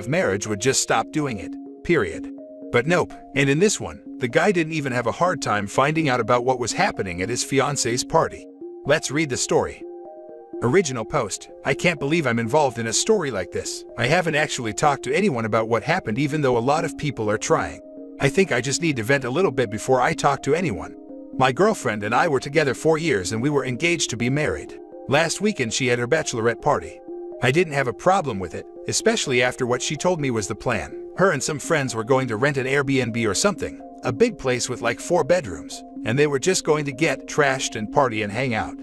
of marriage would just stop doing it, period. But nope, and in this one, the guy didn't even have a hard time finding out about what was happening at his fiance's party. Let's read the story. Original post. I can't believe I'm involved in a story like this. I haven't actually talked to anyone about what happened even though a lot of people are trying. I think I just need to vent a little bit before I talk to anyone. My girlfriend and I were together 4 years and we were engaged to be married. Last weekend she had her bachelorette party. I didn't have a problem with it, especially after what she told me was the plan. Her and some friends were going to rent an Airbnb or something, a big place with like 4 bedrooms, and they were just going to get trashed and party and hang out.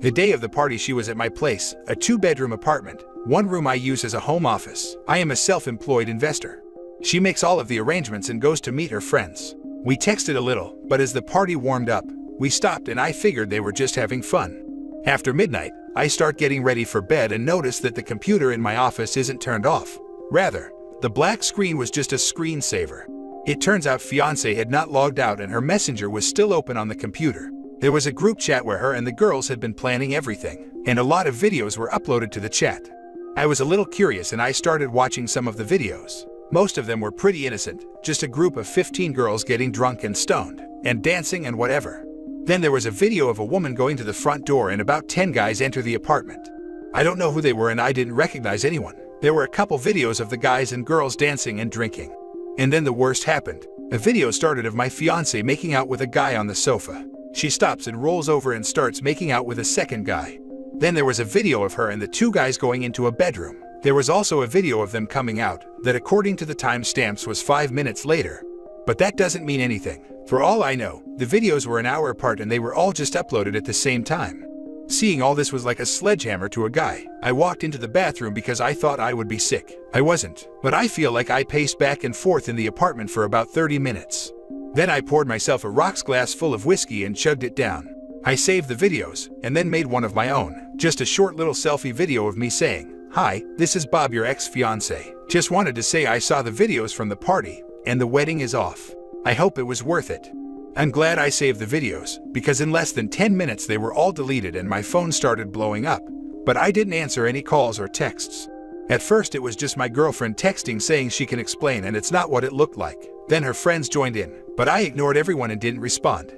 The day of the party she was at my place, a 2-bedroom apartment, 1 room I use as a home office. I am a self-employed investor. She makes all of the arrangements and goes to meet her friends. We texted a little, but as the party warmed up, we stopped and I figured they were just having fun. After midnight, I start getting ready for bed and notice that the computer in my office isn't turned off. Rather, the black screen was just a screensaver. It turns out fiancé had not logged out and her messenger was still open on the computer. There was a group chat where her and the girls had been planning everything, and a lot of videos were uploaded to the chat. I was a little curious and I started watching some of the videos. Most of them were pretty innocent, just a group of 15 girls getting drunk and stoned, and dancing and whatever. Then there was a video of a woman going to the front door and about 10 guys enter the apartment. I don't know who they were and I didn't recognize anyone. There were a couple videos of the guys and girls dancing and drinking. And then the worst happened. A video started of my fiancé making out with a guy on the sofa. She stops and rolls over and starts making out with a second guy. Then there was a video of her and the 2 guys going into a bedroom. There was also a video of them coming out that according to the timestamps was 5 minutes later. But that doesn't mean anything. For all I know, the videos were an hour apart and they were all just uploaded at the same time. Seeing all this was like a sledgehammer to a guy. I walked into the bathroom because I thought I would be sick. I wasn't, but I feel like I paced back and forth in the apartment for about 30 minutes. Then I poured myself a rocks glass full of whiskey and chugged it down. I saved the videos, and then made one of my own. Just a short little selfie video of me saying, "Hi, this is Bob, your ex-fiancé. Just wanted to say I saw the videos from the party, and the wedding is off. I hope it was worth it." I'm glad I saved the videos, because in less than 10 minutes they were all deleted and my phone started blowing up. But I didn't answer any calls or texts. At first it was just my girlfriend texting saying she can explain and it's not what it looked like. Then her friends joined in, but I ignored everyone and didn't respond.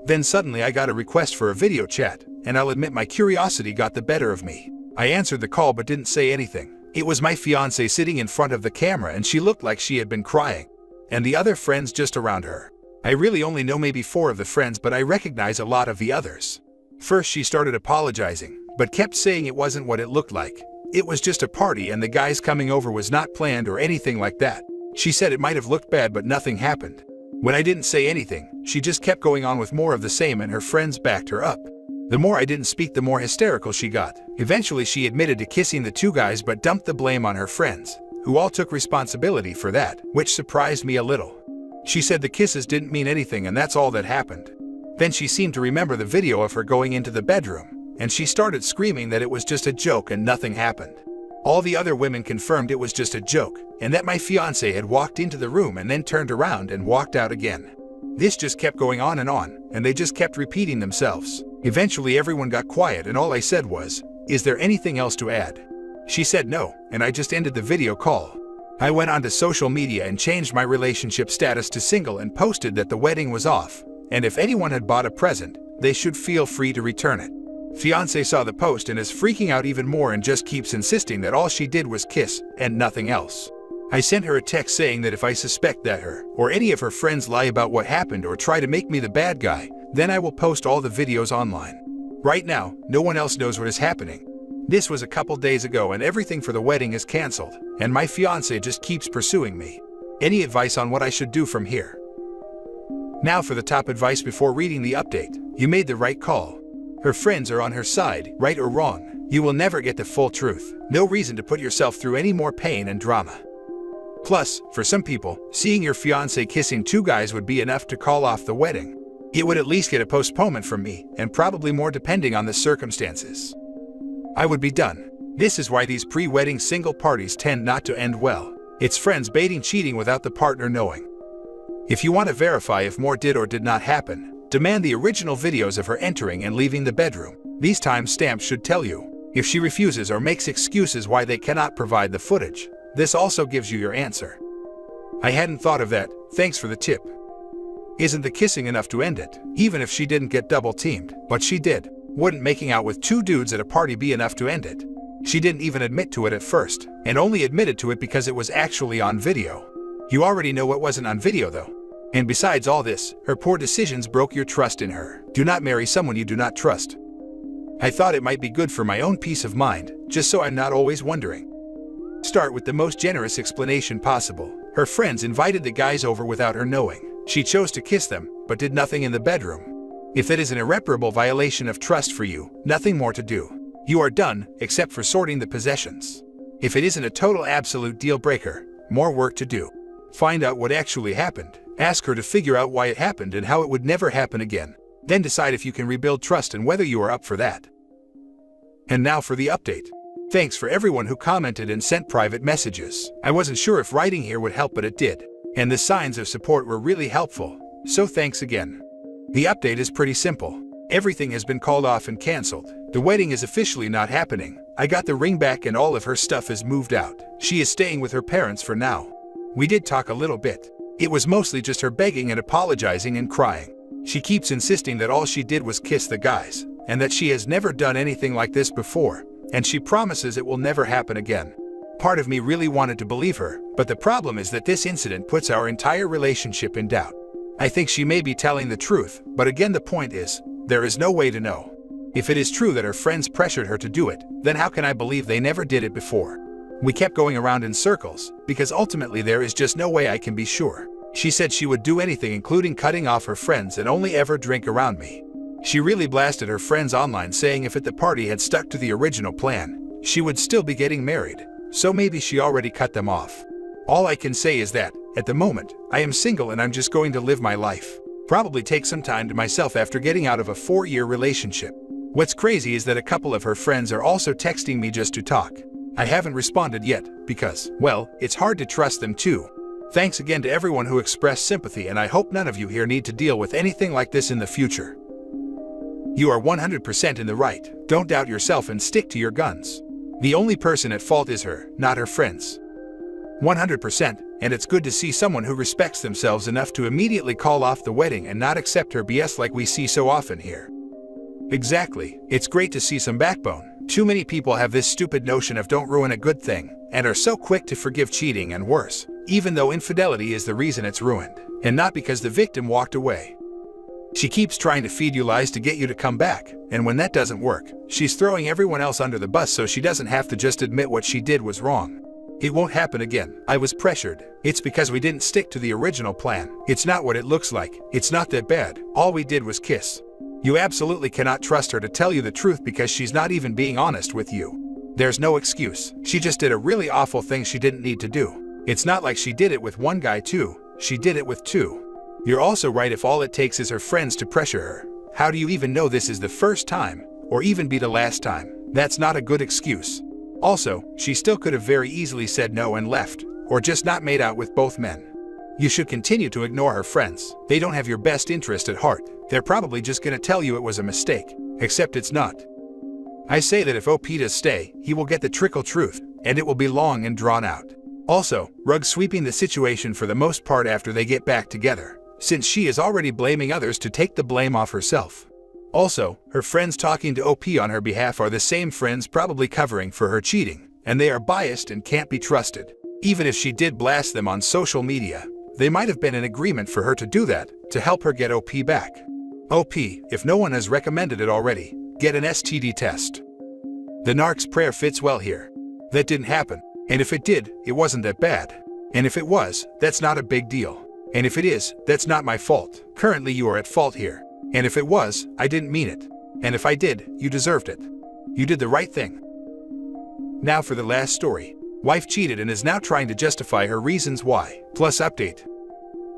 Then suddenly I got a request for a video chat, and I'll admit my curiosity got the better of me. I answered the call but didn't say anything. It was my fiancé sitting in front of the camera and she looked like she had been crying, and the other friends just around her. I really only know maybe 4 of the friends, but I recognize a lot of the others. First she started apologizing, but kept saying it wasn't what it looked like. It was just a party and the guys coming over was not planned or anything like that. She said it might have looked bad but nothing happened. When I didn't say anything, she just kept going on with more of the same and her friends backed her up. The more I didn't speak, the more hysterical she got. Eventually she admitted to kissing the 2 guys but dumped the blame on her friends, who all took responsibility for that, which surprised me a little. She said the kisses didn't mean anything and that's all that happened. Then she seemed to remember the video of her going into the bedroom, and she started screaming that it was just a joke and nothing happened. All the other women confirmed it was just a joke, and that my fiancé had walked into the room and then turned around and walked out again. This just kept going on, and they just kept repeating themselves. Eventually everyone got quiet and all I said was, "Is there anything else to add?" She said no, and I just ended the video call. I went onto social media and changed my relationship status to single and posted that the wedding was off, and if anyone had bought a present, they should feel free to return it. Fiancé saw the post and is freaking out even more and just keeps insisting that all she did was kiss and nothing else. I sent her a text saying that if I suspect that her or any of her friends lie about what happened or try to make me the bad guy, then I will post all the videos online. Right now, no one else knows what is happening. This was a couple days ago and everything for the wedding is cancelled, and my fiancé just keeps pursuing me. Any advice on what I should do from here? Now for the top advice before reading the update. You made the right call. Her friends are on her side, right or wrong. You will never get the full truth. No reason to put yourself through any more pain and drama. Plus, for some people, seeing your fiancé kissing 2 guys would be enough to call off the wedding. It would at least get a postponement from me, and probably more depending on the circumstances. I would be done. This is why these pre-wedding single parties tend not to end well. It's friends baiting cheating without the partner knowing. If you want to verify if more did or did not happen, demand the original videos of her entering and leaving the bedroom. These timestamps should tell you. If she refuses or makes excuses why they cannot provide the footage, this also gives you your answer. I hadn't thought of that, thanks for the tip. Isn't the kissing enough to end it, even if she didn't get double-teamed? But she did. Wouldn't making out with 2 dudes at a party be enough to end it? She didn't even admit to it at first, and only admitted to it because it was actually on video. You already know what wasn't on video though. And besides all this, her poor decisions broke your trust in her. Do not marry someone you do not trust. I thought it might be good for my own peace of mind, just so I'm not always wondering. Start with the most generous explanation possible. Her friends invited the guys over without her knowing. She chose to kiss them, but did nothing in the bedroom. If that is an irreparable violation of trust for you, nothing more to do. You are done, except for sorting the possessions. If it isn't a total absolute deal breaker, more work to do. Find out what actually happened. Ask her to figure out why it happened and how it would never happen again. Then decide if you can rebuild trust and whether you are up for that. And now for the update. Thanks for everyone who commented and sent private messages. I wasn't sure if writing here would help, but it did. And the signs of support were really helpful. So thanks again. The update is pretty simple. Everything has been called off and cancelled. The wedding is officially not happening. I got the ring back and all of her stuff is moved out. She is staying with her parents for now. We did talk a little bit. It was mostly just her begging and apologizing and crying. She keeps insisting that all she did was kiss the guys, and that she has never done anything like this before, and she promises it will never happen again. Part of me really wanted to believe her, but the problem is that this incident puts our entire relationship in doubt. I think she may be telling the truth, but again the point is, there is no way to know. If it is true that her friends pressured her to do it, then how can I believe they never did it before? We kept going around in circles, because ultimately there is just no way I can be sure. She said she would do anything, including cutting off her friends and only ever drink around me. She really blasted her friends online, saying if at the party had stuck to the original plan, she would still be getting married, so maybe she already cut them off. All I can say is that, at the moment, I am single and I'm just going to live my life. Probably take some time to myself after getting out of a 4-year relationship. What's crazy is that a couple of her friends are also texting me just to talk. I haven't responded yet, because, well, it's hard to trust them too. Thanks again to everyone who expressed sympathy, and I hope none of you here need to deal with anything like this in the future. You are 100% in the right. Don't doubt yourself and stick to your guns. The only person at fault is her, not her friends. 100%, and it's good to see someone who respects themselves enough to immediately call off the wedding and not accept her BS like we see so often here. Exactly, it's great to see some backbone. Too many people have this stupid notion of don't ruin a good thing, and are so quick to forgive cheating and worse, even though infidelity is the reason it's ruined, and not because the victim walked away. She keeps trying to feed you lies to get you to come back, and when that doesn't work, she's throwing everyone else under the bus so she doesn't have to just admit what she did was wrong. It won't happen again. I was pressured. It's because we didn't stick to the original plan. It's not what it looks like. It's not that bad. All we did was kiss. You absolutely cannot trust her to tell you the truth because she's not even being honest with you. There's no excuse. She just did a really awful thing she didn't need to do. It's not like she did it with one guy too. She did it with 2. You're also right if all it takes is her friends to pressure her. How do you even know this is the first time, or even be the last time? That's not a good excuse. Also, she still could have very easily said no and left, or just not made out with both men. You should continue to ignore her friends. They don't have your best interest at heart. They're probably just gonna tell you it was a mistake, except it's not. I say that if OP does stay, he will get the trickle truth, and it will be long and drawn out. Also, Rug's sweeping the situation for the most part after they get back together, since she is already blaming others to take the blame off herself. Also, her friends talking to OP on her behalf are the same friends probably covering for her cheating, and they are biased and can't be trusted. Even if she did blast them on social media, they might have been in agreement for her to do that, to help her get OP back. OP, if no one has recommended it already, get an STD test. The narc's prayer fits well here. That didn't happen, and if it did, it wasn't that bad. And if it was, that's not a big deal. And if it is, that's not my fault. Currently you are at fault here. And if it was, I didn't mean it. And if I did, you deserved it. You did the right thing. Now for the last story. Wife cheated and is now trying to justify her reasons why. Plus update.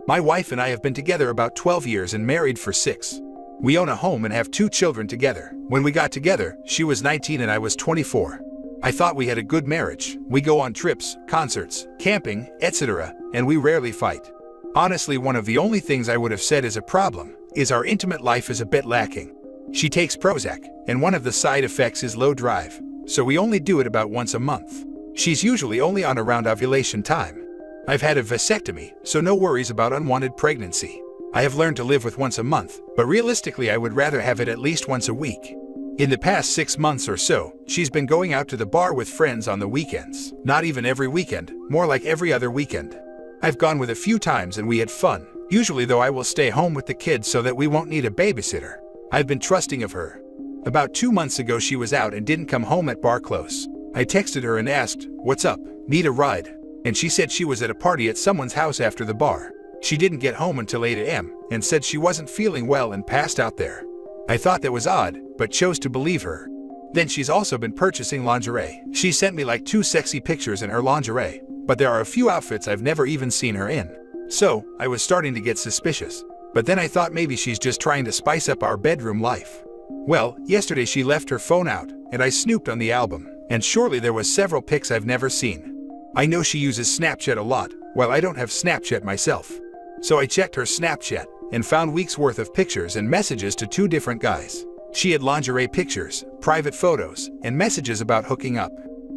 My wife and I have been together about 12 years and married for 6. We own a home and have 2 children together. When we got together, she was 19 and I was 24. I thought we had a good marriage. We go on trips, concerts, camping, etc., and we rarely fight. Honestly, one of the only things I would have said is a problem is our intimate life is a bit lacking. She takes Prozac, and one of the side effects is low drive, so we only do it about once a month. She's usually only on around ovulation time. I've had a vasectomy, so no worries about unwanted pregnancy. I have learned to live with once a month, but realistically I would rather have it at least once a week. In the past 6 months or so, she's been going out to the bar with friends on the weekends. Not even every weekend, more like every other weekend. I've gone with a few times and we had fun. Usually though I will stay home with the kids so that we won't need a babysitter. I've been trusting of her. About 2 months ago she was out and didn't come home at bar close. I texted her and asked, "What's up? Need a ride?" And she said she was at a party at someone's house after the bar. She didn't get home until 8 a.m. and said she wasn't feeling well and passed out there. I thought that was odd, but chose to believe her. Then she's also been purchasing lingerie. She sent me like 2 sexy pictures in her lingerie, but there are a few outfits I've never even seen her in. So, I was starting to get suspicious. But then I thought maybe she's just trying to spice up our bedroom life. Well, yesterday she left her phone out, and I snooped on the album, and surely there was several pics I've never seen. I know she uses Snapchat a lot, while I don't have Snapchat myself. So I checked her Snapchat, and found weeks worth of pictures and messages to 2 different guys. She had lingerie pictures, private photos, and messages about hooking up.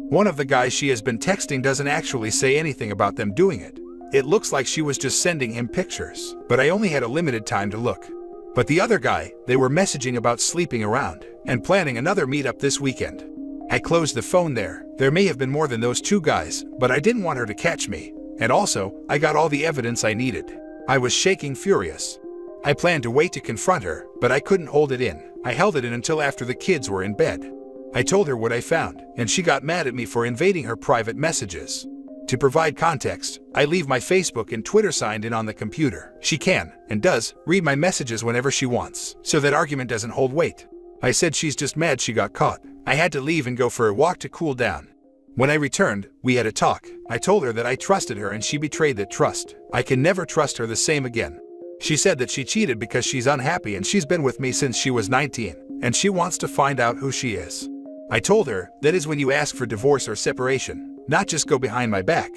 One of the guys she has been texting doesn't actually say anything about them doing it. It looks like she was just sending him pictures, but I only had a limited time to look. But the other guy, they were messaging about sleeping around, and planning another meetup this weekend. I closed the phone there. There may have been more than those 2 guys, but I didn't want her to catch me. And also, I got all the evidence I needed. I was shaking furious. I planned to wait to confront her, but I couldn't hold it in. I held it in until after the kids were in bed. I told her what I found, and she got mad at me for invading her private messages. To provide context, I leave my Facebook and Twitter signed in on the computer. She can, and does, read my messages whenever she wants, so that argument doesn't hold weight. I said she's just mad she got caught. I had to leave and go for a walk to cool down. When I returned, we had a talk. I told her that I trusted her and she betrayed that trust. I can never trust her the same again. She said that she cheated because she's unhappy and she's been with me since she was 19, and she wants to find out who she is. I told her that is when you ask for divorce or separation, not just go behind my back.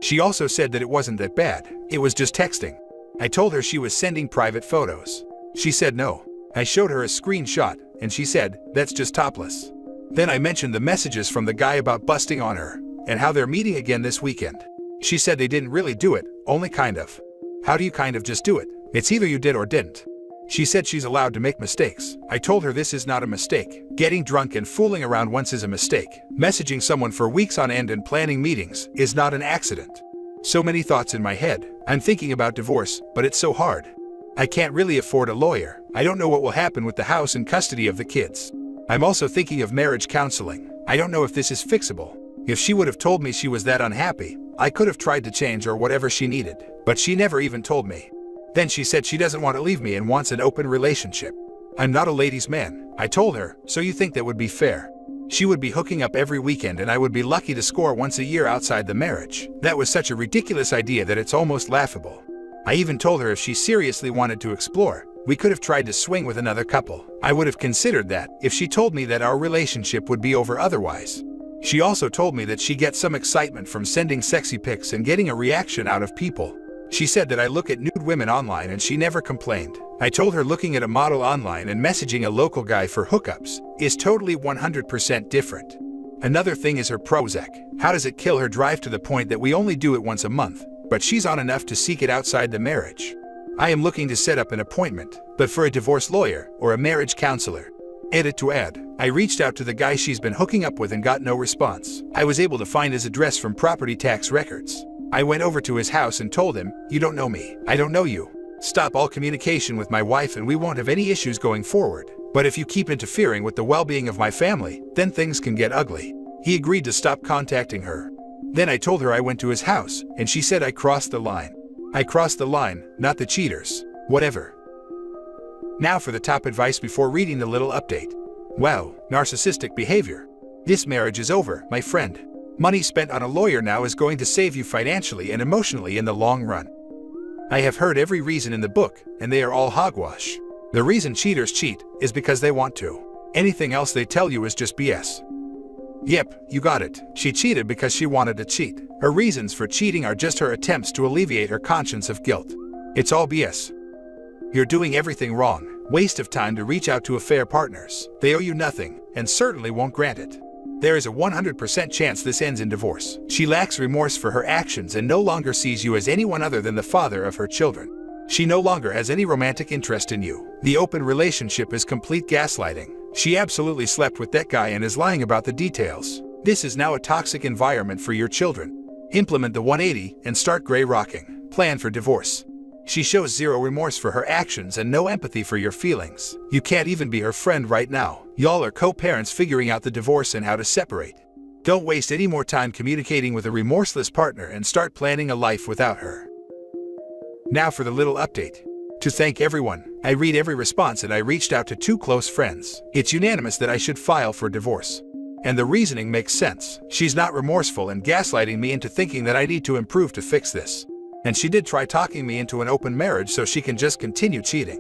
She also said that it wasn't that bad, it was just texting. I told her she was sending private photos. She said no. I showed her a screenshot, and she said, "That's just topless." Then I mentioned the messages from the guy about busting on her, and how they're meeting again this weekend. She said they didn't really do it, only kind of. How do you kind of just do it? It's either you did or didn't. She said she's allowed to make mistakes. I told her this is not a mistake. Getting drunk and fooling around once is a mistake. Messaging someone for weeks on end and planning meetings is not an accident. So many thoughts in my head. I'm thinking about divorce, but it's so hard. I can't really afford a lawyer. I don't know what will happen with the house and custody of the kids. I'm also thinking of marriage counseling. I don't know if this is fixable. If she would have told me she was that unhappy, I could have tried to change or whatever she needed, but she never even told me. Then she said she doesn't want to leave me and wants an open relationship. I'm not a ladies' man, I told her, so you think that would be fair? She would be hooking up every weekend and I would be lucky to score once a year outside the marriage. That was such a ridiculous idea that it's almost laughable. I even told her if she seriously wanted to explore, we could have tried to swing with another couple. I would have considered that if she told me that our relationship would be over otherwise. She also told me that she gets some excitement from sending sexy pics and getting a reaction out of people. She said that I look at nude women online and she never complained. I told her looking at a model online and messaging a local guy for hookups is totally 100% different. Another thing is her Prozac. How does it kill her drive to the point that we only do it once a month, but she's on enough to seek it outside the marriage? I am looking to set up an appointment, but for a divorce lawyer or a marriage counselor. Edit to add, I reached out to the guy she's been hooking up with and got no response. I was able to find his address from property tax records. I went over to his house and told him, "You don't know me. I don't know you. Stop all communication with my wife and we won't have any issues going forward. But if you keep interfering with the well-being of my family, then things can get ugly." He agreed to stop contacting her. Then I told her I went to his house, and she said I crossed the line. I crossed the line, not the cheaters. Whatever. Now for the top advice before reading the little update. Wow, narcissistic behavior. This marriage is over, my friend. Money spent on a lawyer now is going to save you financially and emotionally in the long run. I have heard every reason in the book, and they are all hogwash. The reason cheaters cheat is because they want to. Anything else they tell you is just BS. Yep, you got it. She cheated because she wanted to cheat. Her reasons for cheating are just her attempts to alleviate her conscience of guilt. It's all BS. You're doing everything wrong. Waste of time to reach out to affair partners. They owe you nothing, and certainly won't grant it. There is a 100% chance this ends in divorce. She lacks remorse for her actions and no longer sees you as anyone other than the father of her children. She no longer has any romantic interest in you. The open relationship is complete gaslighting. She absolutely slept with that guy and is lying about the details. This is now a toxic environment for your children. Implement the 180 and start gray rocking. Plan for divorce. She shows zero remorse for her actions and no empathy for your feelings. You can't even be her friend right now. Y'all are co-parents figuring out the divorce and how to separate. Don't waste any more time communicating with a remorseless partner and start planning a life without her. Now for the little update. To thank everyone, I read every response and I reached out to 2 close friends. It's unanimous that I should file for divorce. And the reasoning makes sense. She's not remorseful and gaslighting me into thinking that I need to improve to fix this. And she did try talking me into an open marriage so she can just continue cheating.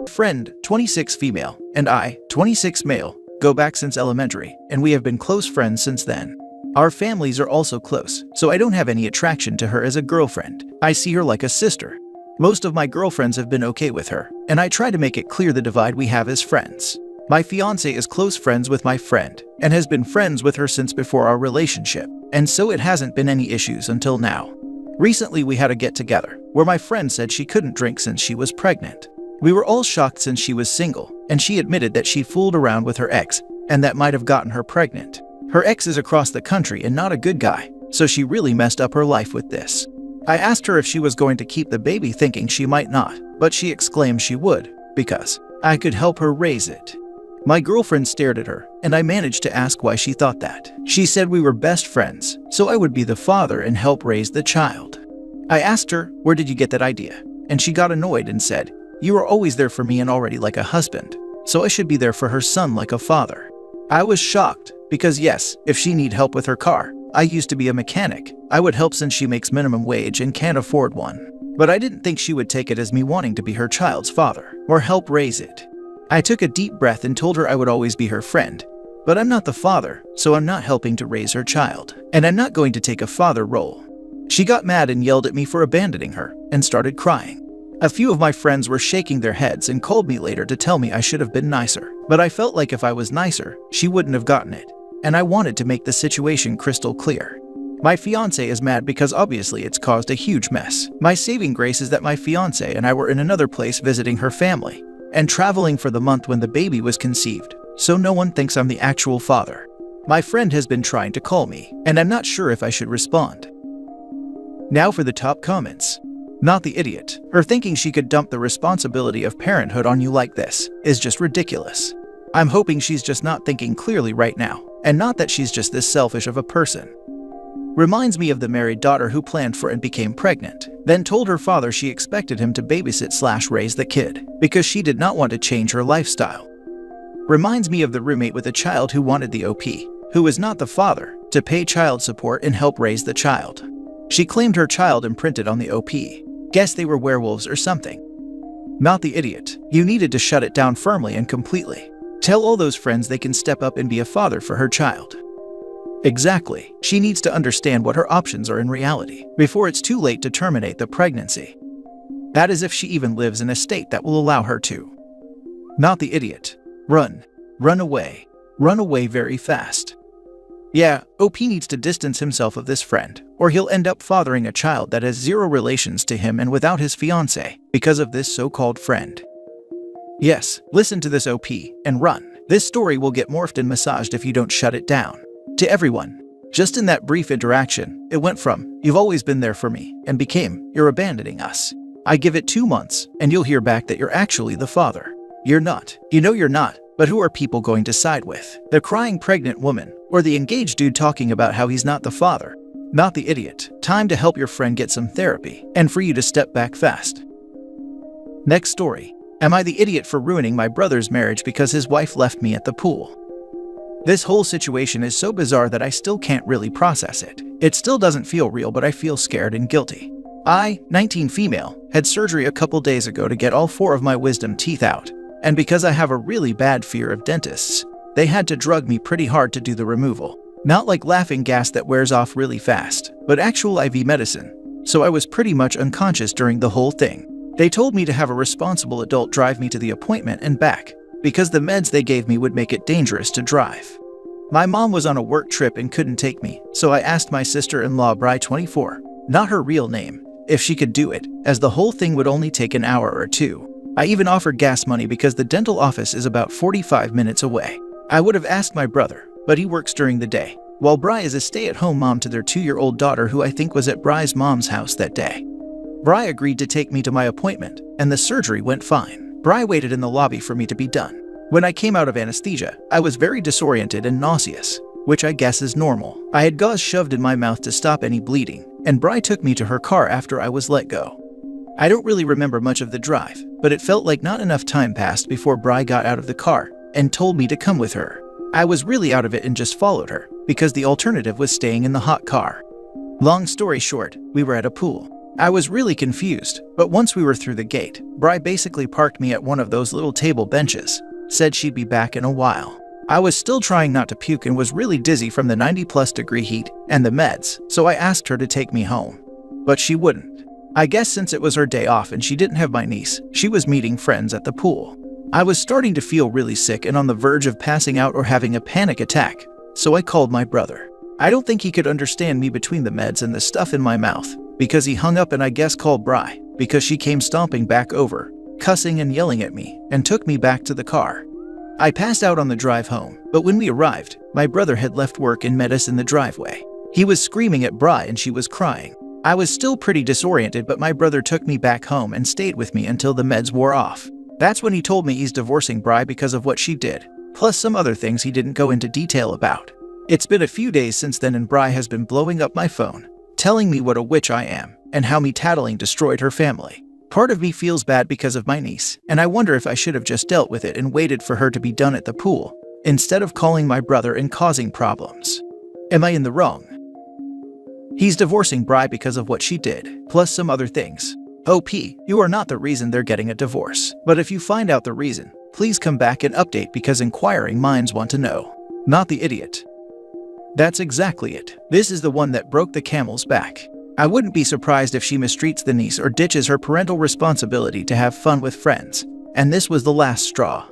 Friend, 26 female, and I, 26 male, go back since elementary, and we have been close friends since then. Our families are also close, so I don't have any attraction to her as a girlfriend. I see her like a sister. Most of my girlfriends have been okay with her, and I try to make it clear the divide we have as friends. My fiancé is close friends with my friend, and has been friends with her since before our relationship, and so it hasn't been any issues until now. Recently we had a get-together, where my friend said she couldn't drink since she was pregnant. We were all shocked since she was single, and she admitted that she fooled around with her ex, and that might have gotten her pregnant. Her ex is across the country and not a good guy, so she really messed up her life with this. I asked her if she was going to keep the baby, thinking she might not, but she exclaimed she would, because I could help her raise it. My girlfriend stared at her, and I managed to ask why she thought that. She said we were best friends, so I would be the father and help raise the child. I asked her, where did you get that idea? And she got annoyed and said, you are always there for me and already like a husband, so I should be there for her son like a father. I was shocked, because yes, if she need help with her car, I used to be a mechanic, I would help since she makes minimum wage and can't afford one. But I didn't think she would take it as me wanting to be her child's father, or help raise it. I took a deep breath and told her I would always be her friend. But I'm not the father, so I'm not helping to raise her child, and I'm not going to take a father role. She got mad and yelled at me for abandoning her, and started crying. A few of my friends were shaking their heads and called me later to tell me I should have been nicer. But I felt like if I was nicer, she wouldn't have gotten it. And I wanted to make the situation crystal clear. My fiancé is mad because obviously it's caused a huge mess. My saving grace is that my fiancé and I were in another place visiting her family, and traveling for the month when the baby was conceived, so no one thinks I'm the actual father. My friend has been trying to call me, and I'm not sure if I should respond. Now for the top comments. Not the idiot. Her thinking she could dump the responsibility of parenthood on you like this is just ridiculous. I'm hoping she's just not thinking clearly right now, and not that she's just this selfish of a person. Reminds me of the married daughter who planned for and became pregnant, then told her father she expected him to babysit/raise the kid, because she did not want to change her lifestyle. Reminds me of the roommate with a child who wanted the OP, who was not the father, to pay child support and help raise the child. She claimed her child imprinted on the OP. Guess they were werewolves or something. Not the idiot. You needed to shut it down firmly and completely. Tell all those friends they can step up and be a father for her child. Exactly. She needs to understand what her options are in reality before it's too late to terminate the pregnancy. That is if she even lives in a state that will allow her to. Not the idiot. Run. Run away. Run away very fast. Yeah, OP needs to distance himself of this friend, or he'll end up fathering a child that has zero relations to him and without his fiancé, because of this so-called friend. Yes, listen to this OP, and run. This story will get morphed and massaged if you don't shut it down. To everyone. Just in that brief interaction, it went from, you've always been there for me, and became, you're abandoning us. I give it 2 months, and you'll hear back that you're actually the father. You're not. You know you're not. But who are people going to side with? The crying pregnant woman, or the engaged dude talking about how he's not the father? Not the idiot. Time to help your friend get some therapy, and for you to step back fast. Next story. Am I the idiot for ruining my brother's marriage because his wife left me at the pool? This whole situation is so bizarre that I still can't really process it. It still doesn't feel real, but I feel scared and guilty. I, 19 female, had surgery a couple days ago to get all 4 of my wisdom teeth out. and because I have a really bad fear of dentists, they had to drug me pretty hard to do the removal. Not like laughing gas that wears off really fast, but actual IV medicine. So I was pretty much unconscious during the whole thing. They told me to have a responsible adult drive me to the appointment and back, because the meds they gave me would make it dangerous to drive. My mom was on a work trip and couldn't take me, so I asked my sister-in-law Bri 24, not her real name, if she could do it, as the whole thing would only take an hour or two. I even offered gas money because the dental office is about 45 minutes away. I would have asked my brother, but he works during the day, while Bri is a stay-at-home mom to their 2-year-old daughter who I think was at Bri's mom's house that day. Bri agreed to take me to my appointment, and the surgery went fine. Bri waited in the lobby for me to be done. When I came out of anesthesia, I was very disoriented and nauseous, which I guess is normal. I had gauze shoved in my mouth to stop any bleeding, and Bri took me to her car after I was let go. I don't really remember much of the drive, but it felt like not enough time passed before Bri got out of the car and told me to come with her. I was really out of it and just followed her, because the alternative was staying in the hot car. Long story short, we were at a pool. I was really confused, but once we were through the gate, Bri basically parked me at one of those little table benches, said she'd be back in a while. I was still trying not to puke and was really dizzy from the 90+ degree heat and the meds, so I asked her to take me home. But she wouldn't. I guess since it was her day off and she didn't have my niece, she was meeting friends at the pool. I was starting to feel really sick and on the verge of passing out or having a panic attack, so I called my brother. I don't think he could understand me between the meds and the stuff in my mouth, because he hung up and I guess called Bri, because she came stomping back over, cussing and yelling at me, and took me back to the car. I passed out on the drive home, but when we arrived, my brother had left work and met us in the driveway. He was screaming at Bri and she was crying. I was still pretty disoriented, but my brother took me back home and stayed with me until the meds wore off. That's when he told me he's divorcing Bri because of what she did, plus some other things he didn't go into detail about. It's been a few days since then and Bri has been blowing up my phone, telling me what a witch I am, and how me tattling destroyed her family. Part of me feels bad because of my niece, and I wonder if I should have just dealt with it and waited for her to be done at the pool, instead of calling my brother and causing problems. Am I in the wrong? He's divorcing Bri because of what she did, plus some other things. OP, you are not the reason they're getting a divorce, but if you find out the reason, please come back and update because inquiring minds want to know. Not the idiot. That's exactly it. This is the one that broke the camel's back. I wouldn't be surprised if she mistreats the niece or ditches her parental responsibility to have fun with friends, and this was the last straw.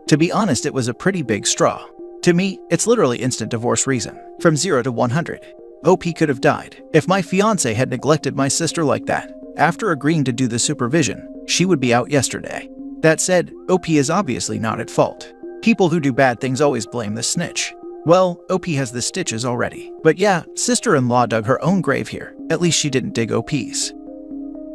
To be honest, it was a pretty big straw. To me, it's literally instant divorce reason, from 0 to 100. OP could have died. If my fiancé had neglected my sister like that, after agreeing to do the supervision, she would be out yesterday. That said, OP is obviously not at fault. People who do bad things always blame the snitch. Well, OP has the stitches already. But yeah, sister-in-law dug her own grave here. At least she didn't dig OP's.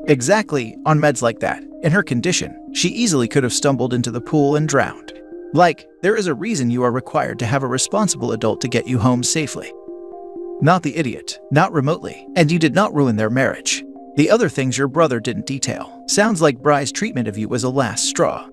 Exactly, on meds like that, in her condition, she easily could have stumbled into the pool and drowned. Like, there is a reason you are required to have a responsible adult to get you home safely. Not the idiot, not remotely, and you did not ruin their marriage. The other things your brother didn't detail. Sounds like Bri's treatment of you was a last straw.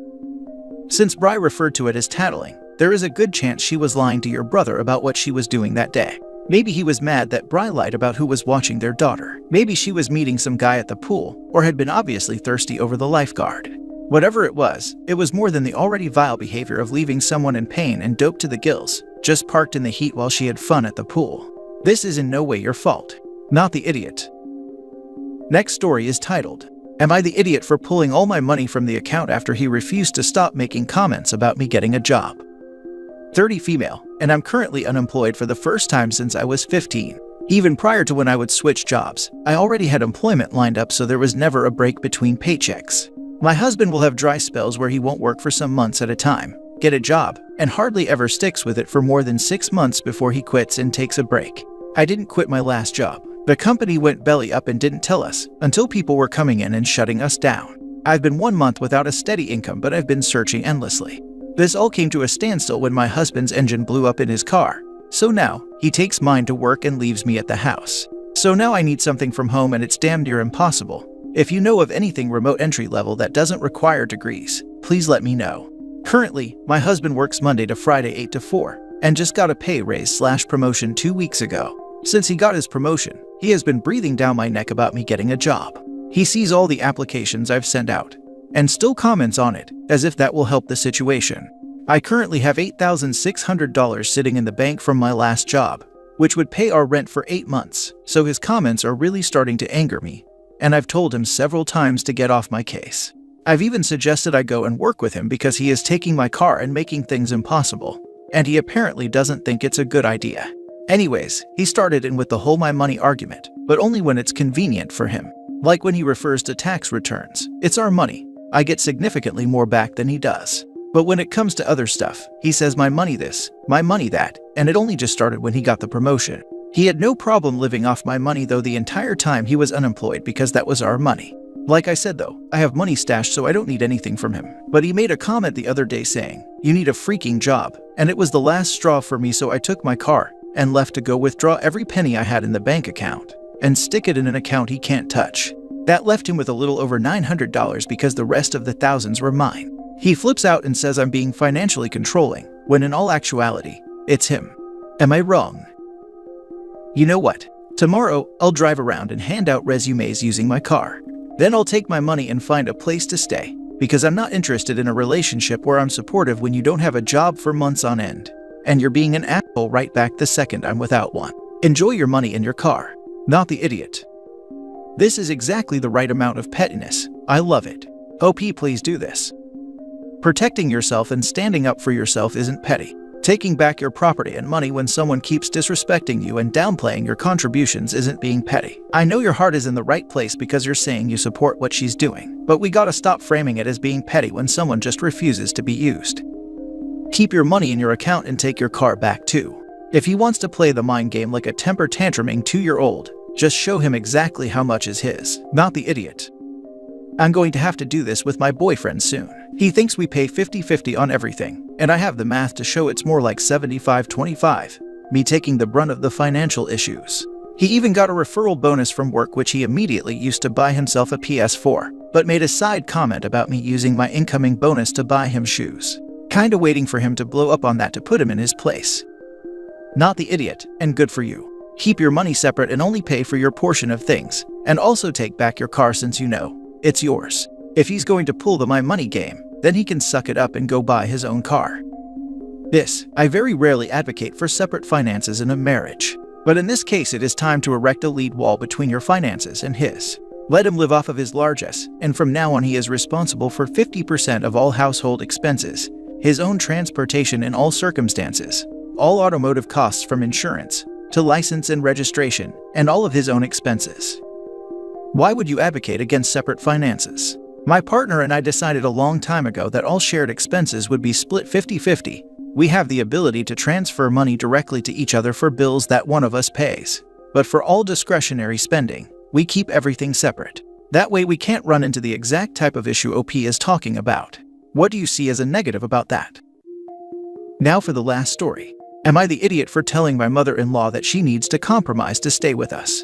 Since Bri referred to it as tattling, there is a good chance she was lying to your brother about what she was doing that day. Maybe he was mad that Bri lied about who was watching their daughter. Maybe she was meeting some guy at the pool, or had been obviously thirsty over the lifeguard. Whatever it was more than the already vile behavior of leaving someone in pain and doped to the gills, just parked in the heat while she had fun at the pool. This is in no way your fault. Not the idiot. Next story is titled, "Am I the idiot for pulling all my money from the account after he refused to stop making comments about me getting a job?" 30 female, and I'm currently unemployed for the first time since I was 15. Even prior to when I would switch jobs, I already had employment lined up, so there was never a break between paychecks. My husband will have dry spells where he won't work for some months at a time, get a job, and hardly ever sticks with it for more than 6 months before he quits and takes a break. I didn't quit my last job. The company went belly up and didn't tell us until people were coming in and shutting us down. I've been 1 month without a steady income, but I've been searching endlessly. This all came to a standstill when my husband's engine blew up in his car. So now, he takes mine to work and leaves me at the house. So now I need something from home and it's damn near impossible. If you know of anything remote entry level that doesn't require degrees, please let me know. Currently, my husband works Monday to Friday 8 to 4, and just got a pay raise/promotion 2 weeks ago. Since he got his promotion, he has been breathing down my neck about me getting a job. He sees all the applications I've sent out, and still comments on it, as if that will help the situation. I currently have $8,600 sitting in the bank from my last job, which would pay our rent for 8 months, so his comments are really starting to anger me, and I've told him several times to get off my case. I've even suggested I go and work with him because he is taking my car and making things impossible, and he apparently doesn't think it's a good idea. Anyways, he started in with the whole my money argument, but only when it's convenient for him. Like when he refers to tax returns, it's our money. I get significantly more back than he does. But when it comes to other stuff, he says my money this, my money that, and it only just started when he got the promotion. He had no problem living off my money though the entire time he was unemployed because that was our money. Like I said though, I have money stashed so I don't need anything from him. But he made a comment the other day saying, "You need a freaking job," and it was the last straw for me, so I took my car and left to go withdraw every penny I had in the bank account and stick it in an account he can't touch. That left him with a little over $900 because the rest of the thousands were mine. He flips out and says I'm being financially controlling, when in all actuality, it's him. Am I wrong? You know what? Tomorrow, I'll drive around and hand out resumes using my car. Then I'll take my money and find a place to stay, because I'm not interested in a relationship where I'm supportive when you don't have a job for months on end, and you're being an asshole right back the second I'm without one. Enjoy your money in your car, not the idiot. This is exactly the right amount of pettiness. I love it. OP, please do this. Protecting yourself and standing up for yourself isn't petty. Taking back your property and money when someone keeps disrespecting you and downplaying your contributions isn't being petty. I know your heart is in the right place because you're saying you support what she's doing, but we gotta stop framing it as being petty when someone just refuses to be used. Keep your money in your account and take your car back too. If he wants to play the mind game like a temper tantruming 2-year-old, just show him exactly how much is his, not the idiot. I'm going to have to do this with my boyfriend soon. He thinks we pay 50-50 on everything, and I have the math to show it's more like 75-25, me taking the brunt of the financial issues. He even got a referral bonus from work which he immediately used to buy himself a PS4, but made a side comment about me using my incoming bonus to buy him shoes. Kinda waiting for him to blow up on that to put him in his place. Not the idiot, and good for you. Keep your money separate and only pay for your portion of things, and also take back your car since you know it's yours. If he's going to pull the my money game, then he can suck it up and go buy his own car. I very rarely advocate for separate finances in a marriage, but in this case it is time to erect a lead wall between your finances and his. Let him live off of his largesse, and from now on he is responsible for 50% of all household expenses, his own transportation in all circumstances, all automotive costs from insurance to license and registration, and all of his own expenses. Why would you advocate against separate finances? My partner and I decided a long time ago that all shared expenses would be split 50-50. We have the ability to transfer money directly to each other for bills that one of us pays. But for all discretionary spending, we keep everything separate. That way we can't run into the exact type of issue OP is talking about. What do you see as a negative about that? Now for the last story. Am I the idiot for telling my mother-in-law that she needs to compromise to stay with us?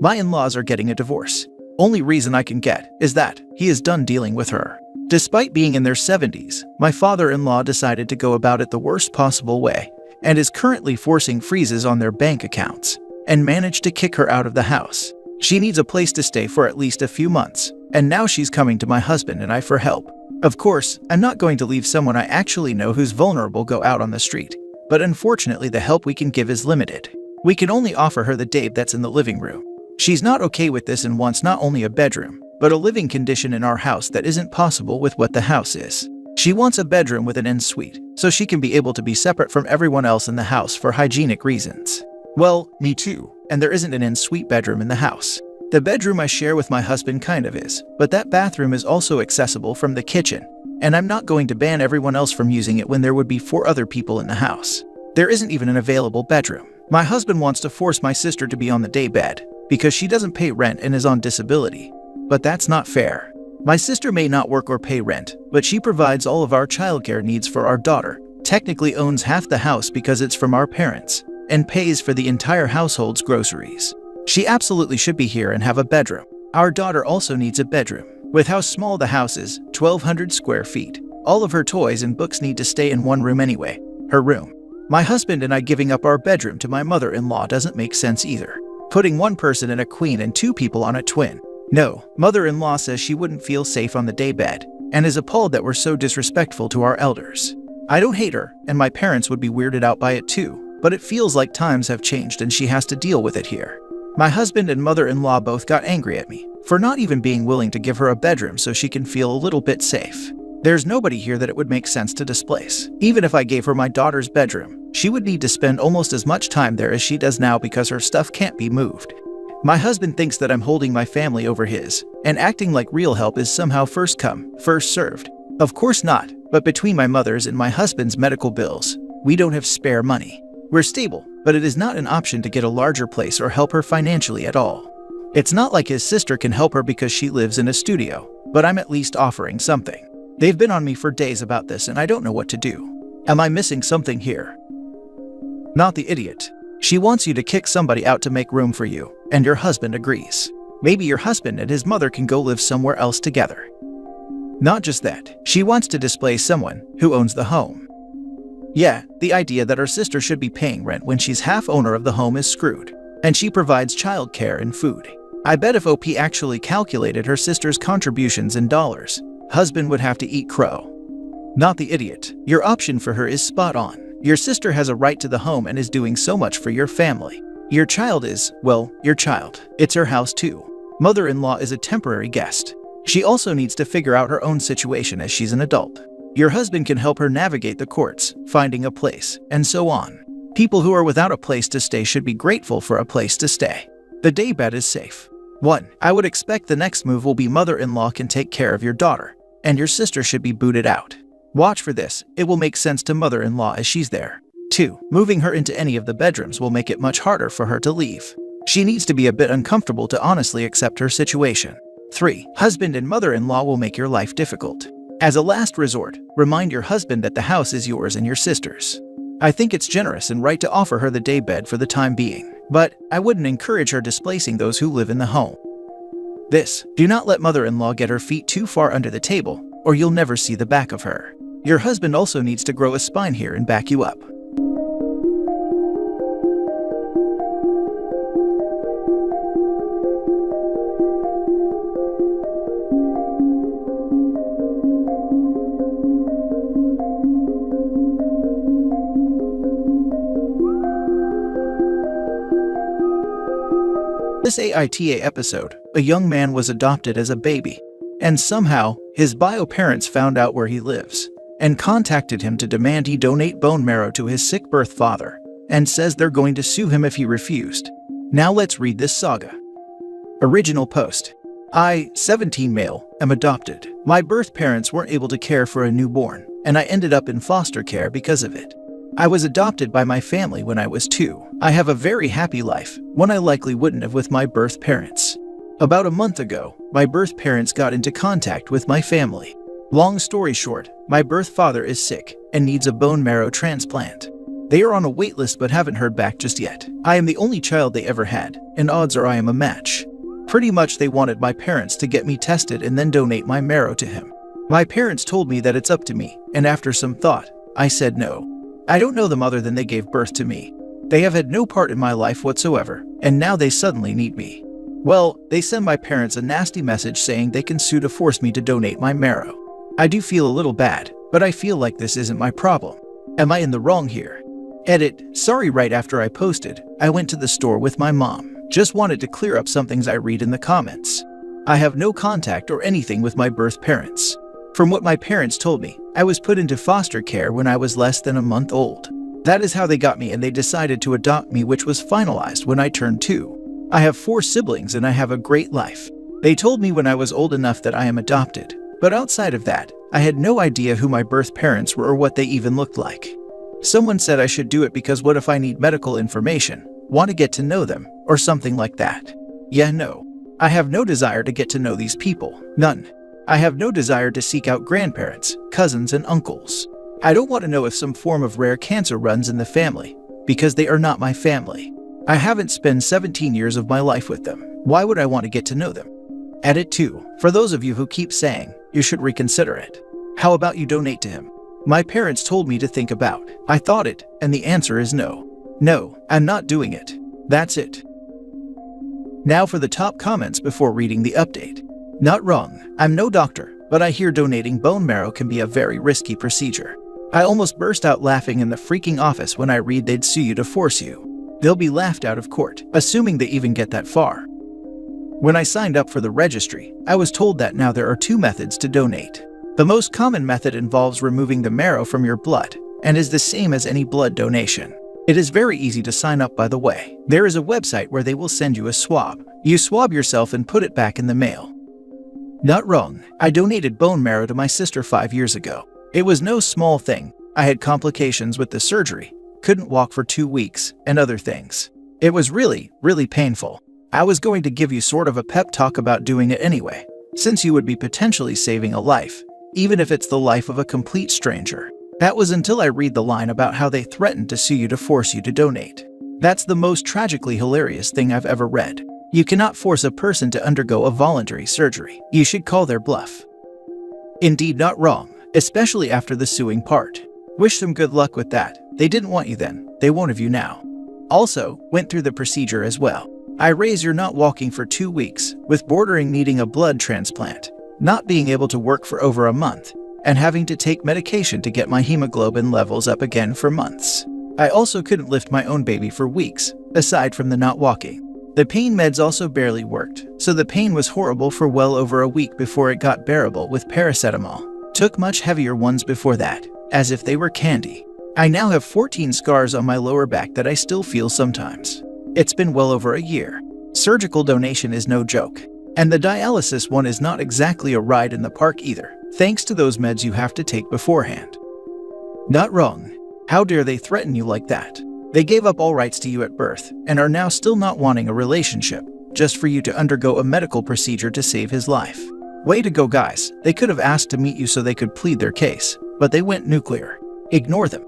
My in-laws are getting a divorce. Only reason I can get is that he is done dealing with her. Despite being in their 70s, my father-in-law decided to go about it the worst possible way and is currently forcing freezes on their bank accounts and managed to kick her out of the house. She needs a place to stay for at least a few months, and now she's coming to my husband and I for help. Of course, I'm not going to leave someone I actually know who's vulnerable go out on the street, but unfortunately the help we can give is limited. We can only offer her the Dave that's in the living room. She's not okay with this and wants not only a bedroom, but a living condition in our house that isn't possible with what the house is. She wants a bedroom with an en-suite, so she can be able to be separate from everyone else in the house for hygienic reasons. Well, me too, and there isn't an en-suite bedroom in the house. The bedroom I share with my husband kind of is, but that bathroom is also accessible from the kitchen, and I'm not going to ban everyone else from using it when there would be 4 other people in the house. There isn't even an available bedroom. My husband wants to force my sister to be on the day bed, because she doesn't pay rent and is on disability. But that's not fair. My sister may not work or pay rent, but she provides all of our childcare needs for our daughter, technically owns half the house because it's from our parents, and pays for the entire household's groceries. She absolutely should be here and have a bedroom. Our daughter also needs a bedroom. With how small the house is, 1,200 square feet, all of her toys and books need to stay in one room anyway, her room. My husband and I giving up our bedroom to my mother-in-law doesn't make sense either. Putting one person in a queen and 2 people on a twin. No, mother-in-law says she wouldn't feel safe on the daybed and is appalled that we're so disrespectful to our elders. I don't hate her, and my parents would be weirded out by it too, but it feels like times have changed and she has to deal with it here. My husband and mother-in-law both got angry at me for not even being willing to give her a bedroom so she can feel a little bit safe. There's nobody here that it would make sense to displace. Even if I gave her my daughter's bedroom, she would need to spend almost as much time there as she does now because her stuff can't be moved. My husband thinks that I'm holding my family over his, and acting like real help is somehow first come, first served. Of course not, but between my mother's and my husband's medical bills, we don't have spare money. We're stable, but it is not an option to get a larger place or help her financially at all. It's not like his sister can help her because she lives in a studio, but I'm at least offering something. They've been on me for days about this and I don't know what to do. Am I missing something here? Not the idiot. She wants you to kick somebody out to make room for you, and your husband agrees. Maybe your husband and his mother can go live somewhere else together. Not just that, she wants to displace someone who owns the home. Yeah, the idea that her sister should be paying rent when she's half owner of the home is screwed, and she provides childcare and food. I bet if OP actually calculated her sister's contributions in dollars, husband would have to eat crow. Not the idiot. Your option for her is spot on. Your sister has a right to the home and is doing so much for your family. Your child is, well, your child. It's her house too. Mother-in-law is a temporary guest. She also needs to figure out her own situation as she's an adult. Your husband can help her navigate the courts, finding a place, and so on. People who are without a place to stay should be grateful for a place to stay. The daybed is safe. 1. I would expect the next move will be mother-in-law can take care of your daughter, and your sister should be booted out. Watch for this, it will make sense to mother-in-law as she's there. 2. Moving her into any of the bedrooms will make it much harder for her to leave. She needs to be a bit uncomfortable to honestly accept her situation. 3. Husband and mother-in-law will make your life difficult. As a last resort, remind your husband that the house is yours and your sister's. I think it's generous and right to offer her the daybed for the time being, but I wouldn't encourage her displacing those who live in the home. This, do not let mother-in-law get her feet too far under the table, or you'll never see the back of her. Your husband also needs to grow a spine here and back you up. This AITA episode, a young man was adopted as a baby, and somehow, his bio parents found out where he lives, and contacted him to demand he donate bone marrow to his sick birth father, and says they're going to sue him if he refused. Now let's read this saga. Original post. I, 17 male, am adopted. My birth parents weren't able to care for a newborn, and I ended up in foster care because of it. I was adopted by my family when I was 2. I have a very happy life, one I likely wouldn't have with my birth parents. About a month ago, my birth parents got into contact with my family. Long story short, my birth father is sick and needs a bone marrow transplant. They are on a wait list but haven't heard back just yet. I am the only child they ever had, and odds are I am a match. Pretty much they wanted my parents to get me tested and then donate my marrow to him. My parents told me that it's up to me, and after some thought, I said no. I don't know them other than they gave birth to me. They have had no part in my life whatsoever, and now they suddenly need me. Well, they send my parents a nasty message saying they can sue to force me to donate my marrow. I do feel a little bad, but I feel like this isn't my problem. Am I in the wrong here? Edit, sorry. Right after I posted, I went to the store with my mom. Just wanted to clear up some things I read in the comments. I have no contact or anything with my birth parents. From what my parents told me, I was put into foster care when I was less than a month old. That is how they got me, and they decided to adopt me, which was finalized when I turned 2. I have 4 siblings and I have a great life. They told me when I was old enough that I am adopted, but outside of that, I had no idea who my birth parents were or what they even looked like. Someone said I should do it because what if I need medical information, want to get to know them, or something like that? Yeah, no. I have no desire to get to know these people. None. I have no desire to seek out grandparents, cousins, and uncles. I don't want to know if some form of rare cancer runs in the family, because they are not my family. I haven't spent 17 years of my life with them. Why would I want to get to know them? Edit 2. For those of you who keep saying, you should reconsider it. How about you donate to him? My parents told me to think about. I thought it, and the answer is no. No, I'm not doing it. That's it. Now for the top comments before reading the update. Not wrong, I'm no doctor, but I hear donating bone marrow can be a very risky procedure. I almost burst out laughing in the freaking office when I read they'd sue you to force you. They'll be laughed out of court, assuming they even get that far. When I signed up for the registry, I was told that now there are 2 methods to donate. The most common method involves removing the marrow from your blood, and is the same as any blood donation. It is very easy to sign up, by the way. There is a website where they will send you a swab. You swab yourself and put it back in the mail. Not wrong, I donated bone marrow to my sister 5 years ago. It was no small thing. I had complications with the surgery, couldn't walk for 2 weeks, and other things. It was really painful. I was going to give you sort of a pep talk about doing it anyway, since you would be potentially saving a life, even if it's the life of a complete stranger. That was until I read the line about how they threatened to sue you to force you to donate. That's the most tragically hilarious thing I've ever read. You cannot force a person to undergo a voluntary surgery. You should call their bluff. Indeed, not wrong, especially after the suing part. Wish them good luck with that. They didn't want you then, they won't have you now. Also, went through the procedure as well. I raise you're not walking for 2 weeks, with bordering needing a blood transplant, not being able to work for over a month, and having to take medication to get my hemoglobin levels up again for months. I also couldn't lift my own baby for weeks, aside from the not walking. The pain meds also barely worked, so the pain was horrible for well over a week before it got bearable with paracetamol. Took much heavier ones before that, as if they were candy. I now have 14 scars on my lower back that I still feel sometimes. It's been well over a year. Surgical donation is no joke. And the dialysis one is not exactly a ride in the park either, thanks to those meds you have to take beforehand. Not wrong. How dare they threaten you like that? They gave up all rights to you at birth and are now still not wanting a relationship, just for you to undergo a medical procedure to save his life. Way to go, guys. They could have asked to meet you so they could plead their case, but they went nuclear. Ignore them.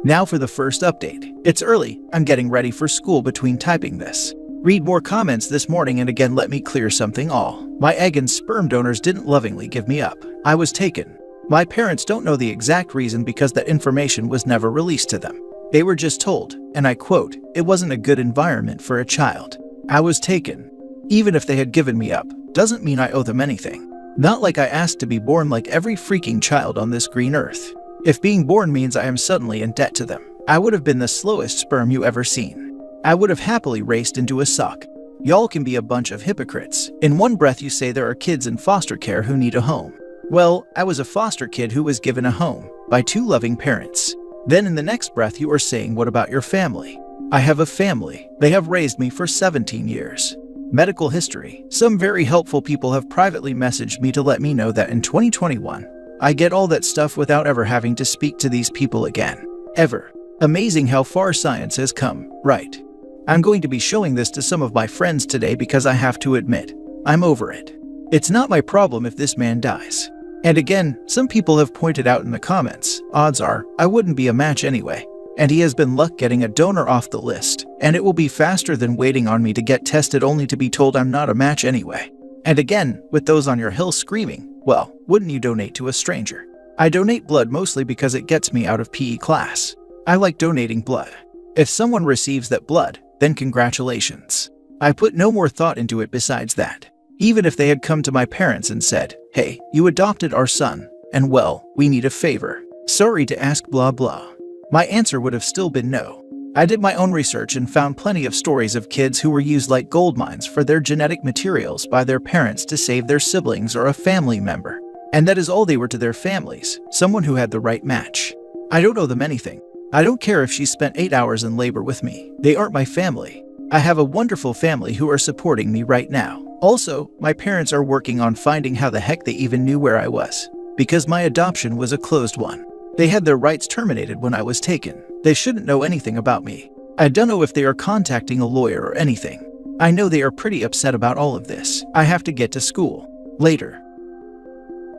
Now for the first update. It's early, I'm getting ready for school between typing this. Read more comments this morning, and again let me clear something all. My egg and sperm donors didn't lovingly give me up. I was taken. My parents don't know the exact reason because that information was never released to them. They were just told, and I quote, "It wasn't a good environment for a child." I was taken. Even if they had given me up, doesn't mean I owe them anything. Not like I asked to be born like every freaking child on this green earth. If being born means I am suddenly in debt to them, I would have been the slowest sperm you ever seen. I would have happily raced into a sock. Y'all can be a bunch of hypocrites. In one breath you say there are kids in foster care who need a home. Well, I was a foster kid who was given a home by 2 loving parents. Then in the next breath you are saying, what about your family? I have a family. They have raised me for 17 years. Medical history. Some very helpful people have privately messaged me to let me know that in 2021, I get all that stuff without ever having to speak to these people again. Ever. Amazing how far science has come, right? I'm going to be showing this to some of my friends today because I have to admit, I'm over it. It's not my problem if this man dies. And again, some people have pointed out in the comments, odds are, I wouldn't be a match anyway. And he has been luck getting a donor off the list, and it will be faster than waiting on me to get tested only to be told I'm not a match anyway. And again, with those on your hill screaming, well, wouldn't you donate to a stranger? I donate blood mostly because it gets me out of PE class. I like donating blood. If someone receives that blood, then congratulations. I put no more thought into it besides that. Even if they had come to my parents and said, hey, you adopted our son, and well, we need a favor. Sorry to ask blah blah. My answer would have still been no. I did my own research and found plenty of stories of kids who were used like gold mines for their genetic materials by their parents to save their siblings or a family member. And that is all they were to their families, someone who had the right match. I don't owe them anything. I don't care if she spent 8 hours in labor with me. They aren't my family. I have a wonderful family who are supporting me right now. Also, my parents are working on finding how the heck they even knew where I was, because my adoption was a closed one. They had their rights terminated when I was taken. They shouldn't know anything about me. I don't know if they are contacting a lawyer or anything. I know they are pretty upset about all of this. I have to get to school. Later.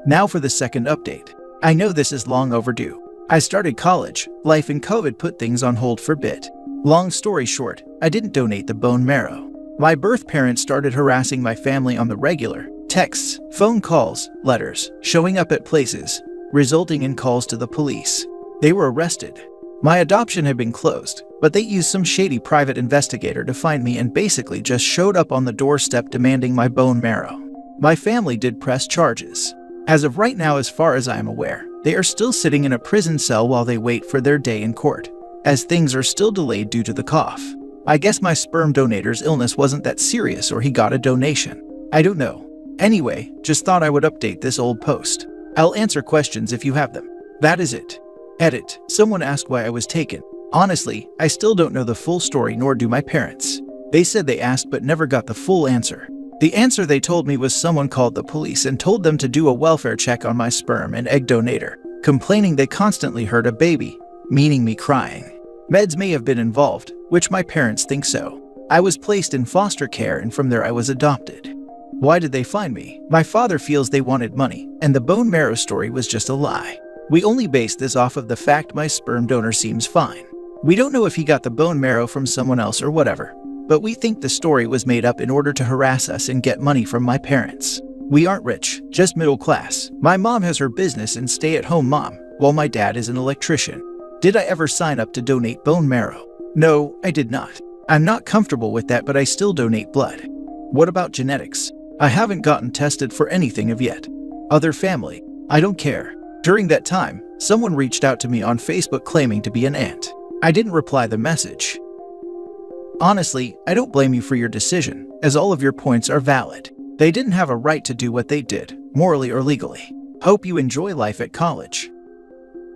Now for the second update. I know this is long overdue. I started college. Life and COVID put things on hold for a bit. Long story short, I didn't donate the bone marrow. My birth parents started harassing my family on the regular. Texts, phone calls, letters, showing up at places, resulting in calls to the police. They were arrested. My adoption had been closed, but they used some shady private investigator to find me and basically just showed up on the doorstep demanding my bone marrow. My family did press charges. As of right now, as far as I am aware, they are still sitting in a prison cell while they wait for their day in court, as things are still delayed due to the cough. I guess my sperm donator's illness wasn't that serious or he got a donation. I don't know. Anyway, just thought I would update this old post. I'll answer questions if you have them. That is it. Edit. Someone asked why I was taken. Honestly, I still don't know the full story, nor do my parents. They said they asked but never got the full answer. The answer they told me was someone called the police and told them to do a welfare check on my sperm and egg donator, complaining they constantly heard a baby, meaning me crying. Meds may have been involved, which my parents think so. I was placed in foster care and from there I was adopted. Why did they find me? My father feels they wanted money, and the bone marrow story was just a lie. We only base this off of the fact my sperm donor seems fine. We don't know if he got the bone marrow from someone else or whatever, but we think the story was made up in order to harass us and get money from my parents. We aren't rich, just middle class. My mom has her business and stay-at-home mom, while my dad is an electrician. Did I ever sign up to donate bone marrow? No, I did not. I'm not comfortable with that, but I still donate blood. What about genetics? I haven't gotten tested for anything of yet. Other family? I don't care. During that time, someone reached out to me on Facebook claiming to be an aunt. I didn't reply the message. Honestly, I don't blame you for your decision, as all of your points are valid. They didn't have a right to do what they did, morally or legally. Hope you enjoy life at college.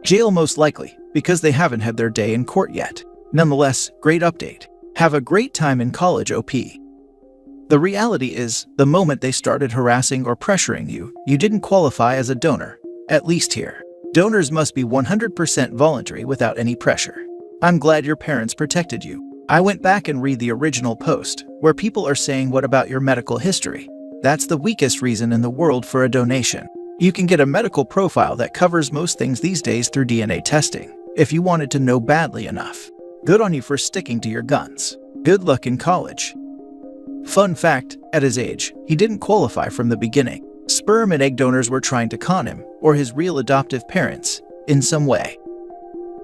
Jail most likely, because they haven't had their day in court yet. Nonetheless, great update. Have a great time in college, OP. The reality is, the moment they started harassing or pressuring you, you didn't qualify as a donor, at least here. Donors must be 100% voluntary without any pressure. I'm glad your parents protected you. I went back and read the original post, where people are saying what about your medical history? That's the weakest reason in the world for a donation. You can get a medical profile that covers most things these days through DNA testing, if you wanted to know badly enough. Good on you for sticking to your guns. Good luck in college. Fun fact, at his age, he didn't qualify from the beginning. Sperm and egg donors were trying to con him, or his real adoptive parents, in some way.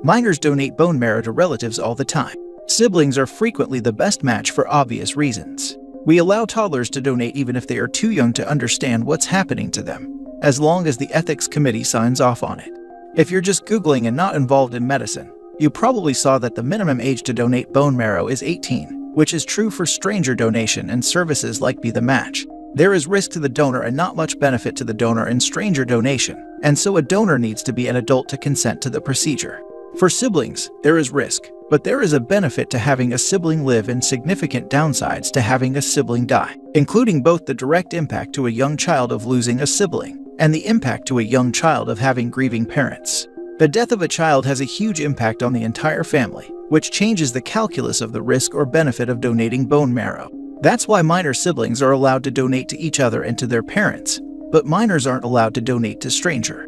Minors donate bone marrow to relatives all the time. Siblings are frequently the best match for obvious reasons. We allow toddlers to donate even if they are too young to understand what's happening to them, as long as the ethics committee signs off on it. If you're just Googling and not involved in medicine, you probably saw that the minimum age to donate bone marrow is 18, which is true for stranger donation and services like Be the Match. There is risk to the donor and not much benefit to the donor in stranger donation, and so a donor needs to be an adult to consent to the procedure. For siblings, there is risk, but there is a benefit to having a sibling live and significant downsides to having a sibling die, including both the direct impact to a young child of losing a sibling and the impact to a young child of having grieving parents. The death of a child has a huge impact on the entire family, which changes the calculus of the risk or benefit of donating bone marrow. That's why minor siblings are allowed to donate to each other and to their parents, but minors aren't allowed to donate to stranger.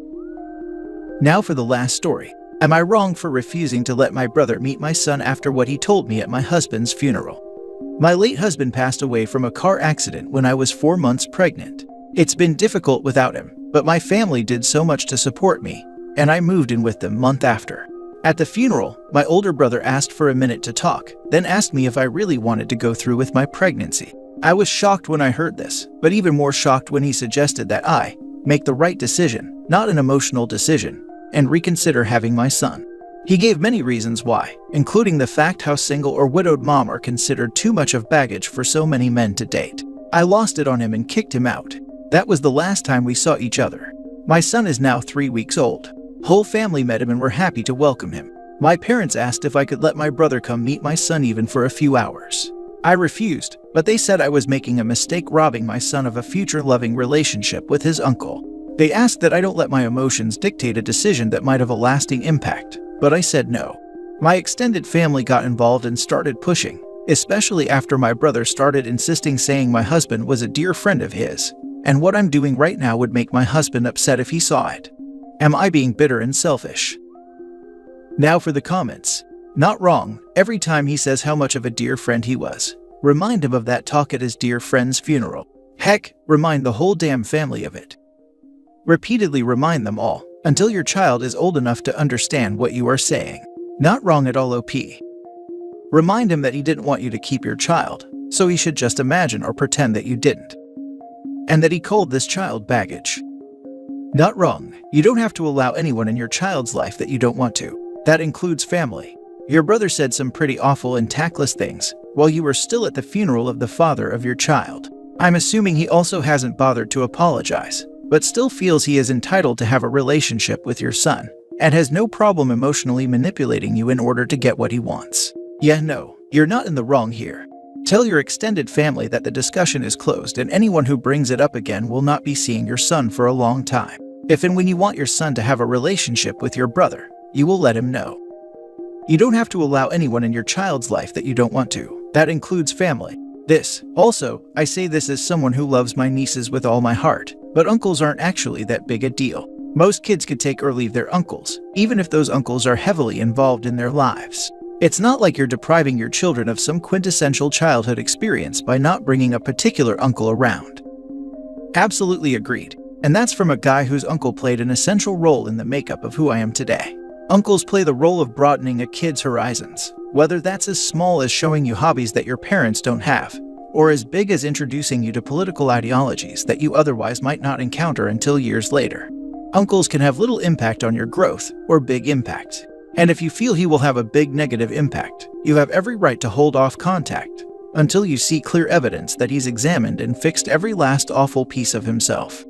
Now for the last story. Am I wrong for refusing to let my brother meet my son after what he told me at my husband's funeral? My late husband passed away from a car accident when I was 4 months pregnant. It's been difficult without him, but my family did so much to support me, and I moved in with them month after. At the funeral, my older brother asked for a minute to talk, then asked me if I really wanted to go through with my pregnancy. I was shocked when I heard this, but even more shocked when he suggested that I make the right decision, not an emotional decision, and reconsider having my son. He gave many reasons why, including the fact how single or widowed mom are considered too much of baggage for so many men to date. I lost it on him and kicked him out. That was the last time we saw each other. My son is now 3 weeks old. Whole family met him and were happy to welcome him. My parents asked if I could let my brother come meet my son even for a few hours. I refused, but they said I was making a mistake robbing my son of a future loving relationship with his uncle. They asked that I don't let my emotions dictate a decision that might have a lasting impact, but I said no. My extended family got involved and started pushing, especially after my brother started insisting, saying my husband was a dear friend of his, and what I'm doing right now would make my husband upset if he saw it. Am I being bitter and selfish? Now for the comments. Not wrong. Every time he says how much of a dear friend he was, remind him of that talk at his dear friend's funeral. Heck, remind the whole damn family of it. Repeatedly remind them all, until your child is old enough to understand what you are saying. Not wrong at all, OP. Remind him that he didn't want you to keep your child, so he should just imagine or pretend that you didn't. And that he called this child baggage. Not wrong. You don't have to allow anyone in your child's life that you don't want to. That includes family. Your brother said some pretty awful and tactless things while you were still at the funeral of the father of your child. I'm assuming he also hasn't bothered to apologize, but still feels he is entitled to have a relationship with your son, and has no problem emotionally manipulating you in order to get what he wants. Yeah, no, you're not in the wrong here. Tell your extended family that the discussion is closed and anyone who brings it up again will not be seeing your son for a long time. If and when you want your son to have a relationship with your brother, you will let him know. You don't have to allow anyone in your child's life that you don't want to. That includes family. I say this as someone who loves my nieces with all my heart, but uncles aren't actually that big a deal. Most kids could take or leave their uncles, even if those uncles are heavily involved in their lives. It's not like you're depriving your children of some quintessential childhood experience by not bringing a particular uncle around. Absolutely agreed. And that's from a guy whose uncle played an essential role in the makeup of who I am today. Uncles play the role of broadening a kid's horizons, whether that's as small as showing you hobbies that your parents don't have, or as big as introducing you to political ideologies that you otherwise might not encounter until years later. Uncles can have little impact on your growth, or big impact. And if you feel he will have a big negative impact, you have every right to hold off contact until you see clear evidence that he's examined and fixed every last awful piece of himself.